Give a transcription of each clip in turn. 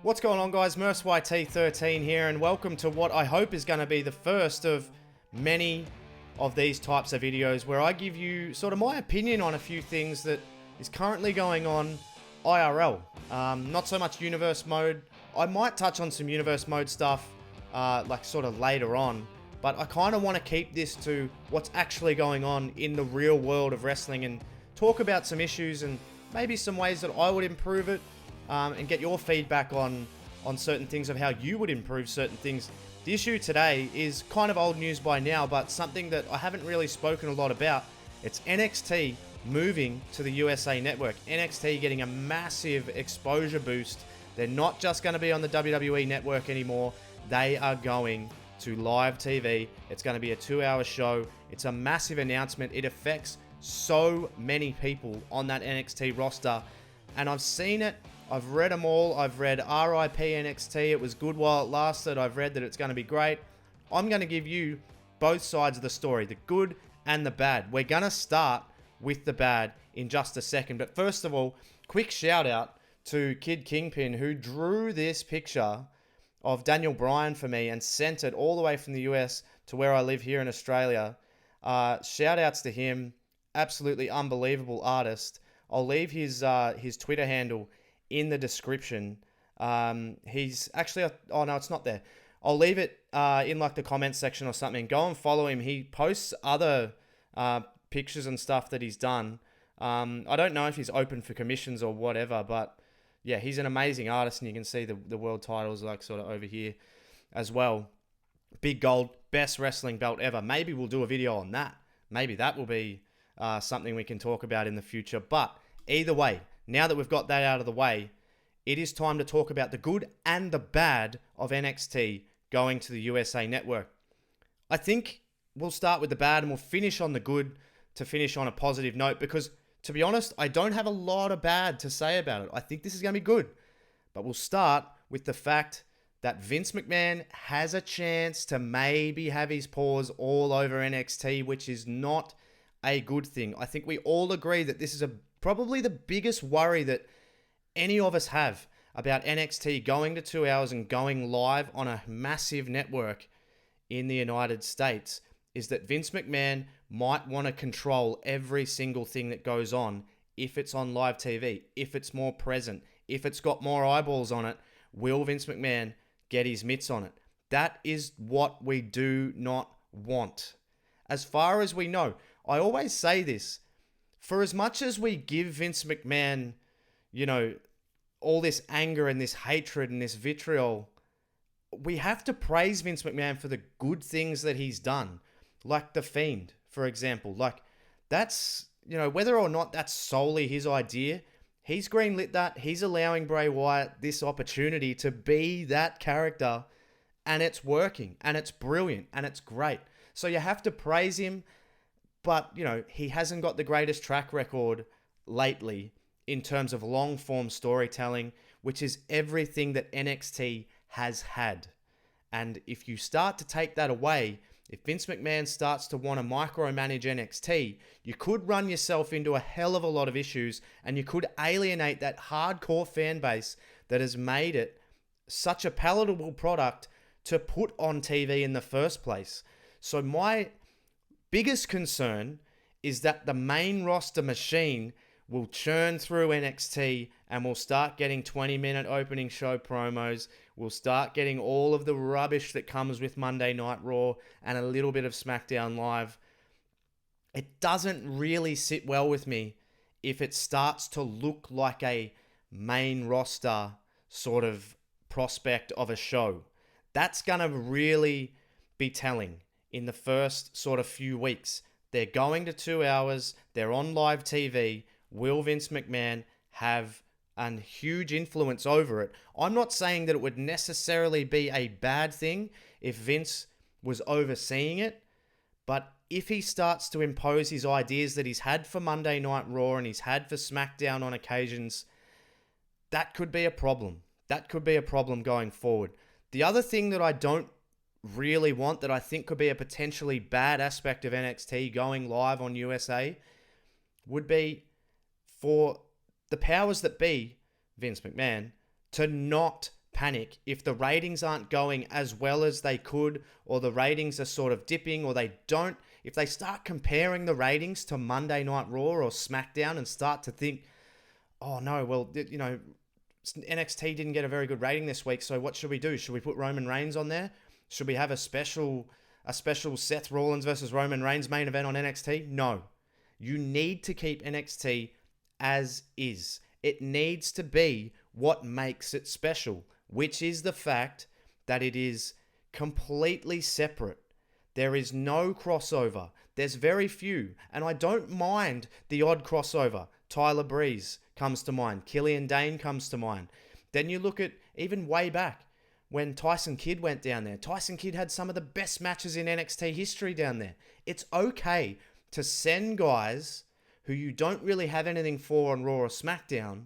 What's going on, guys? MerceYT13 here, and welcome to what I hope is going to be the first of many of these types of videos where I give you sort of my opinion on a few things that is currently going on IRL. Not so much universe mode. I might touch on some universe mode stuff like sort of later on, but I kind of want to keep this to what's actually going on in the real world of wrestling and talk about some issues and maybe some ways that I would improve it. And get your feedback on certain things of how you would improve certain things. The issue today is kind of old news by now, but something that I haven't really spoken a lot about. It's NXT moving to the USA Network. NXT getting a massive exposure boost. They're not just going to be on the WWE Network anymore. They are going to live TV. It's going to be a 2-hour show. It's a massive announcement. It affects so many people on that NXT roster. And I've seen it. I've read them all. I've read RIP NXT. It was good while it lasted. I've read that it's going to be great. I'm going to give you both sides of the story, the good and the bad. We're going to start with the bad in just a second. But first of all, quick shout out to Kid Kingpin, who drew this picture of Daniel Bryan for me and sent it all the way from the US to where I live here in Australia. Shout outs to him. Absolutely unbelievable artist. I'll leave his Twitter handle in the description. He's actually, oh no, it's not there. I'll leave it in like the comments section or something. Go and follow him. He posts other pictures and stuff that he's done. I don't know if he's open for commissions or whatever, but yeah, he's an amazing artist, and you can see the world titles like sort of over here as well. Big gold, best wrestling belt ever. Maybe we'll do a video on that. Maybe that will be something we can talk about in the future. But either way, now that we've got that out of the way, it is time to talk about the good and the bad of NXT going to the USA Network. I think we'll start with the bad and we'll finish on the good to finish on a positive note, because to be honest, I don't have a lot of bad to say about it. I think this is going to be good. But we'll start with the fact that Vince McMahon has a chance to maybe have his paws all over NXT, which is not a good thing. I think we all agree that this is probably the biggest worry that any of us have about NXT going to 2 hours and going live on a massive network in the United States, is that Vince McMahon might want to control every single thing that goes on if it's on live TV, if it's more present, if it's got more eyeballs on it. Will Vince McMahon get his mitts on it? That is what we do not want. As far as we know, I always say this, for as much as we give Vince McMahon, all this anger and this hatred and this vitriol, we have to praise Vince McMahon for the good things that he's done. Like The Fiend, for example. Like, that's, whether or not that's solely his idea, he's greenlit that. He's allowing Bray Wyatt this opportunity to be that character, and it's working, and it's brilliant, and it's great. So you have to praise him. But, he hasn't got the greatest track record lately in terms of long-form storytelling, which is everything that NXT has had. And if you start to take that away, if Vince McMahon starts to want to micromanage NXT, you could run yourself into a hell of a lot of issues, and you could alienate that hardcore fan base that has made it such a palatable product to put on TV in the first place. So my biggest concern is that the main roster machine will churn through NXT and we'll start getting 20-minute opening show promos. We'll start getting all of the rubbish that comes with Monday Night Raw and a little bit of SmackDown Live. It doesn't really sit well with me if it starts to look like a main roster sort of prospect of a show. That's going to really be telling. In the first sort of few weeks, they're going to 2 hours, they're on live TV. Will Vince McMahon have a huge influence over it? I'm not saying that it would necessarily be a bad thing if Vince was overseeing it, but if he starts to impose his ideas that he's had for Monday Night Raw and he's had for SmackDown on occasions, that could be a problem. That could be a problem going forward. The other thing that I don't really want, that I think could be a potentially bad aspect of NXT going live on USA, would be for the powers that be, Vince McMahon, to not panic if the ratings aren't going as well as they could, or the ratings are sort of dipping, or if they start comparing the ratings to Monday Night Raw or SmackDown and start to think, oh no, well, NXT didn't get a very good rating this week, so what should we do? Should we put Roman Reigns on there? Should we have a special Seth Rollins versus Roman Reigns main event on NXT? No. You need to keep NXT as is. It needs to be what makes it special, which is the fact that it is completely separate. There is no crossover. There's very few, and I don't mind the odd crossover. Tyler Breeze comes to mind. Killian Dane comes to mind. Then you look at even way back when Tyson Kidd went down there. Tyson Kidd had some of the best matches in NXT history down there. It's okay to send guys who you don't really have anything for on Raw or SmackDown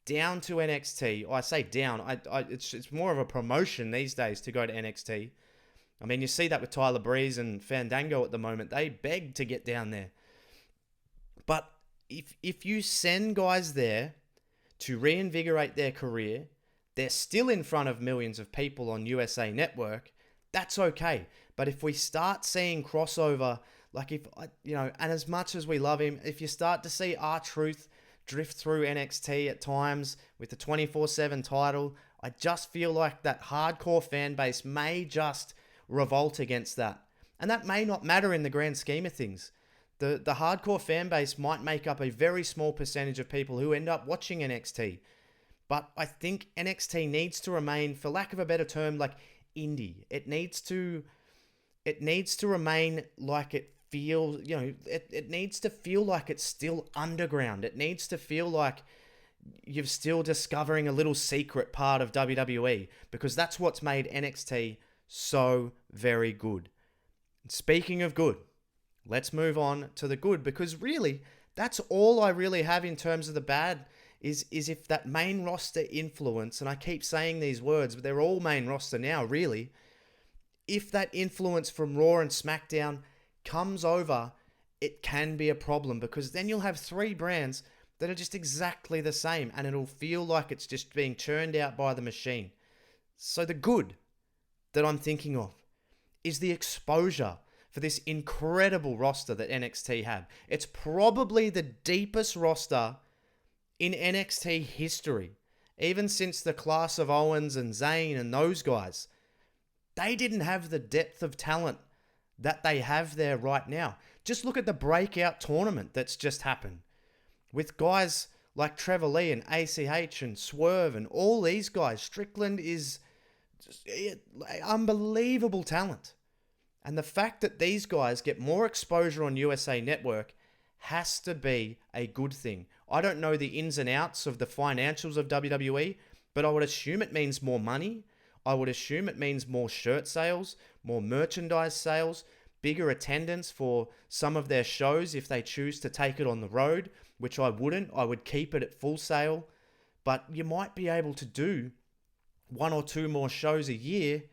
down to NXT. I say down. It's more of a promotion these days to go to NXT. I mean, you see that with Tyler Breeze and Fandango at the moment. They beg to get down there. But if you send guys there to reinvigorate their career, they're still in front of millions of people on USA Network, that's okay. But if we start seeing crossover, and as much as we love him, if you start to see R-Truth drift through NXT at times with the 24/7 title, I just feel like that hardcore fan base may just revolt against that. And that may not matter in the grand scheme of things. The hardcore fan base might make up a very small percentage of people who end up watching NXT. But I think NXT needs to remain, for lack of a better term, like indie. It needs to remain like it feels, it needs to feel like it's still underground. It needs to feel like you're still discovering a little secret part of WWE, because that's what's made NXT so very good. Speaking of good, let's move on to the good, because really, that's all I really have in terms of the bad is if that main roster influence, and I keep saying these words, but they're all main roster now, really. If that influence from Raw and SmackDown comes over, it can be a problem, because then you'll have three brands that are just exactly the same, and it'll feel like it's just being churned out by the machine. So the good that I'm thinking of is the exposure for this incredible roster that NXT have. It's probably the deepest roster in NXT history. Even since the class of Owens and Zayn and those guys, they didn't have the depth of talent that they have there right now. Just look at the breakout tournament that's just happened with guys like Trevor Lee and ACH and Swerve and all these guys. Strickland is just unbelievable talent. And the fact that these guys get more exposure on USA Network has to be a good thing. I don't know the ins and outs of the financials of WWE, but I would assume it means more money. I would assume it means more shirt sales, more merchandise sales, bigger attendance for some of their shows if they choose to take it on the road, which I wouldn't. I would keep it at Full Sail. But you might be able to do one or two more shows a year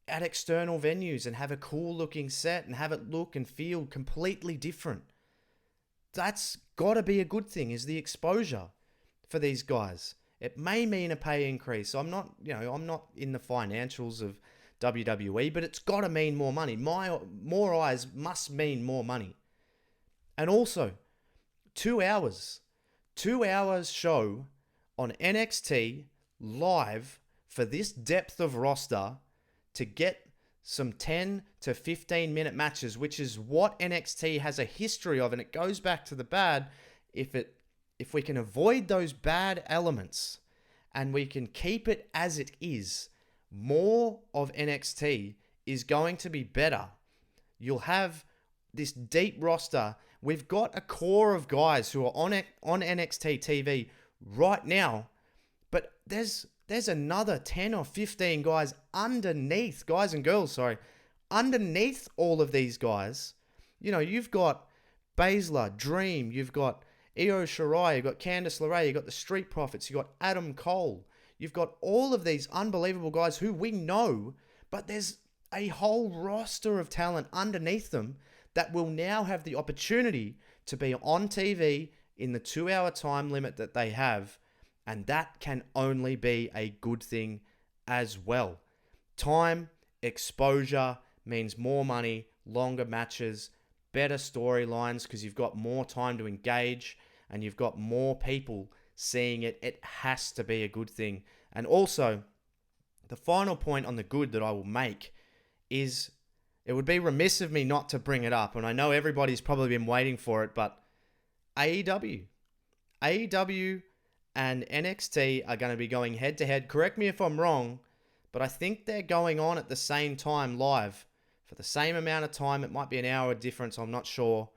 at external venues and have a cool looking set and have it look and feel completely different. That's got to be a good thing, is the exposure for these guys. It may mean a pay increase. I'm not in the financials of WWE, but it's got to mean more money. More eyes must mean more money. And also, 2 hours. 2 hours show on NXT live for this depth of roster to get some 10 to 15 minute matches, which is what NXT has a history of, and it goes back to the bad. If we can avoid those bad elements and we can keep it as it is, more of NXT is going to be better. You'll have this deep roster. We've got a core of guys who are on NXT TV right now, but there's another 10 or 15 guys underneath, guys and girls, underneath all of these guys. You've got Baszler, Dream, you've got Io Shirai, you've got Candice LeRae, you've got the Street Profits, you've got Adam Cole. You've got all of these unbelievable guys who we know, but there's a whole roster of talent underneath them that will now have the opportunity to be on TV in the 2 hour time limit that they have. And that can only be a good thing as well. Time, exposure means more money, longer matches, better storylines because you've got more time to engage and you've got more people seeing it. It has to be a good thing. And also, the final point on the good that I will make is it would be remiss of me not to bring it up. And I know everybody's probably been waiting for it, but AEW. AEW and NXT are going to be going head to head. Correct me if I'm wrong, but I think they're going on at the same time live for the same amount of time. It might be an hour difference, I'm not sure.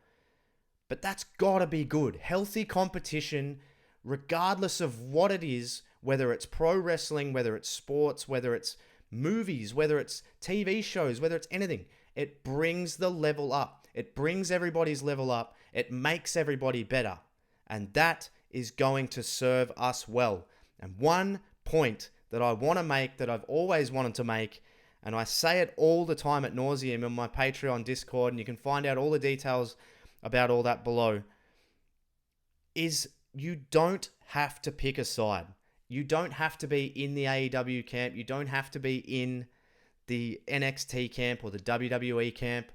But that's got to be good. Healthy competition, regardless of what it is, whether it's pro wrestling, whether it's sports, whether it's movies, whether it's TV shows, whether it's anything. It brings the level up. It brings everybody's level up. It makes everybody better. And that is going to serve us well. And one point that I want to make, that I've always wanted to make, and I say it all the time at nauseam on my Patreon Discord, and you can find out all the details about all that below, is you don't have to pick a side. You don't have to be in the AEW camp. You don't have to be in the NXT camp or the WWE camp.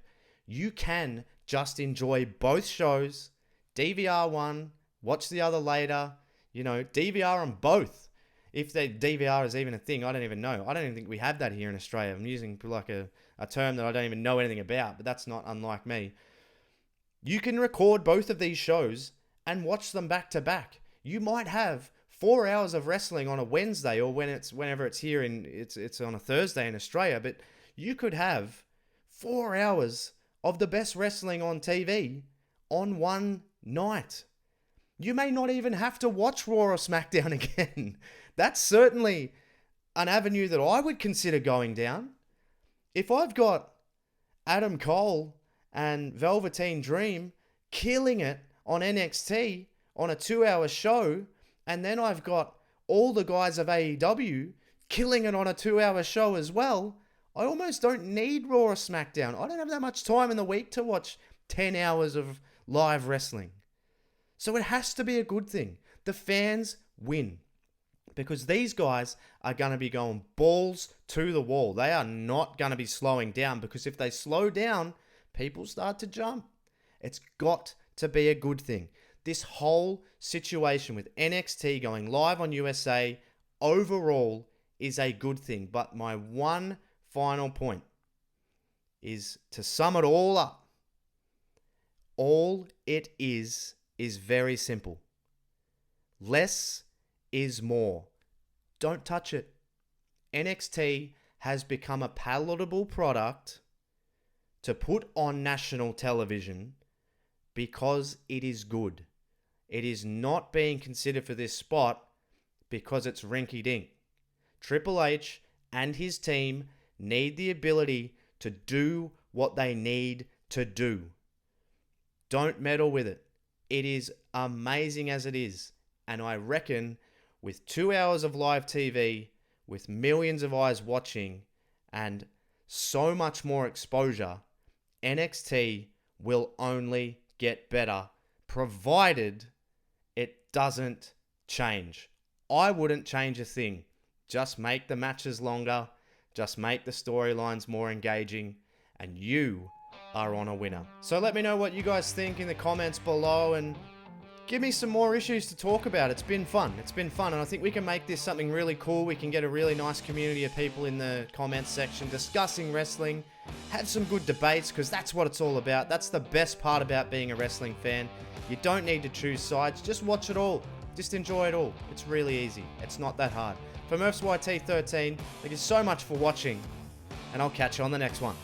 You can just enjoy both shows, DVR one, watch the other later, DVR them both. If the DVR is even a thing, I don't even know. I don't even think we have that here in Australia. I'm using like a term that I don't even know anything about, but that's not unlike me. You can record both of these shows and watch them back to back. You might have 4 hours of wrestling on a Wednesday, or whenever it's here it's on a Thursday in Australia, but you could have 4 hours of the best wrestling on TV on one night. You may not even have to watch Raw or SmackDown again. That's certainly an avenue that I would consider going down. If I've got Adam Cole and Velveteen Dream killing it on NXT on a 2-hour show, and then I've got all the guys of AEW killing it on a 2-hour show as well, I almost don't need Raw or SmackDown. I don't have that much time in the week to watch 10 hours of live wrestling. So it has to be a good thing. The fans win. Because these guys are going to be going balls to the wall. They are not going to be slowing down, because if they slow down, people start to jump. It's got to be a good thing. This whole situation with NXT going live on USA overall is a good thing. But my one final point is to sum it all up. All it is very simple. Less is more. Don't touch it. NXT has become a palatable product to put on national television because it is good. It is not being considered for this spot because it's rinky-dink. Triple H and his team need the ability to do what they need to do. Don't meddle with it. It is amazing as it is. And I reckon with 2 hours of live TV, with millions of eyes watching, and so much more exposure, NXT will only get better, provided it doesn't change. I wouldn't change a thing. Just make the matches longer, just make the storylines more engaging, and you are on a winner. So let me know what you guys think in the comments below, and give me some more issues to talk about. It's been fun. And I think we can make this something really cool. We can get a really nice community of people in the comments section discussing wrestling, have some good debates, because that's what it's all about. That's the best part about being a wrestling fan. You don't need to choose sides. Just watch it all. Just enjoy it all. It's really easy. It's not that hard. From EarthsYT13, thank you so much for watching, and I'll catch you on the next one.